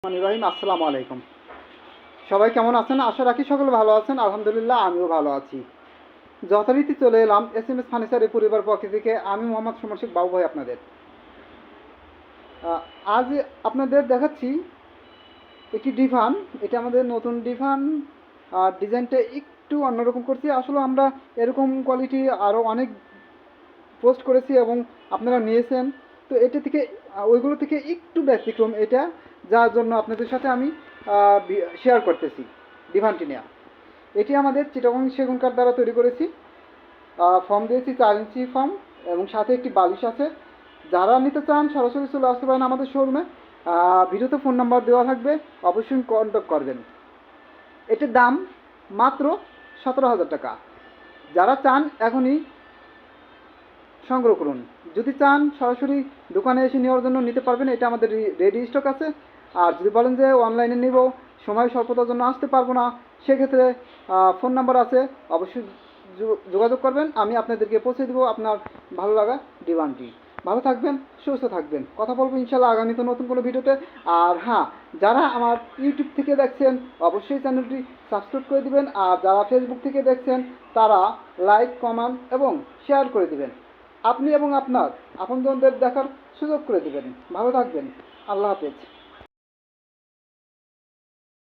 রহিম আসসালামু আলাইকুম। সবাই কেমন আছেন? আশা রাখি সকলে ভালো আছেন। আলহামদুলিল্লাহ আমিও ভালো আছি। যথারীতি চলে এলাম SMS ফার্নিচার পরিবার পক্ষ থেকে। আমি মোহাম্মদ সুমন শেখ বাবু ভাই আপনাদের। আজ আপনাদের দেখাচ্ছি একটি ডিভান। এটা আমাদের নতুন ডিভান। আর ডিজাইনটা একটু অন্যরকম করছি। আসলে আমরা এরকম কোয়ালিটি আরও অনেক পোস্ট করেছি এবং আপনারা নিয়েছেন। তো এটা থেকে ওইগুলো থেকে একটু ব্যতিক্রম এটা, যার জন্য আপনাদের সাথে আমি শেয়ার করতেছি ডিভানটি নেওয়া। এটি আমাদের চিটাগং সেগুন কাঠ দ্বারা তৈরি করেছি। ফর্ম দিয়েছি 4 ইঞ্চি ফর্ম এবং সাথে একটি বালিশ আছে। যারা নিতে চান সরাসরি চলে আসতে পারেন আমাদের শোরুমে। ভিডিওতে ফোন নাম্বার দেওয়া থাকবে, অবশ্যই কন্ট্যাক্ট করবেন। এটির দাম মাত্র 17,000 টাকা। যারা চান এখনই সংগ্রহ করুন। যদি চান সরাসরি দোকানে এসে নেওয়ার জন্য নিতে পারবেন, এটা আমাদের রেডি স্টক আছে। আর যদি বলেন যে অনলাইনে নেব, সময় স্বল্পতার জন্য আসতে পারবো না, সেক্ষেত্রে ফোন নাম্বার আছে, অবশ্যই যোগাযোগ করবেন। আমি আপনাদেরকে পৌঁছে দেবো আপনার ভালো লাগা ডিমান্ডটি। ভালো থাকবেন, সুস্থ থাকবেন। কথা বলবো ইনশাল্লাহ আগামীতে নতুন কোনো ভিডিওতে। আর হ্যাঁ, যারা আমার ইউটিউব থেকে দেখছেন অবশ্যই চ্যানেলটি সাবস্ক্রাইব করে দিবেন। আর যারা ফেসবুক থেকে দেখছেন তারা লাইক, কমেন্ট এবং শেয়ার করে দিবেন। আপনি এবং আপনার আপনজনদের দেখার সুযোগ করে দিবেন। ভালো থাকবেন। আল্লাহ হাফেজ।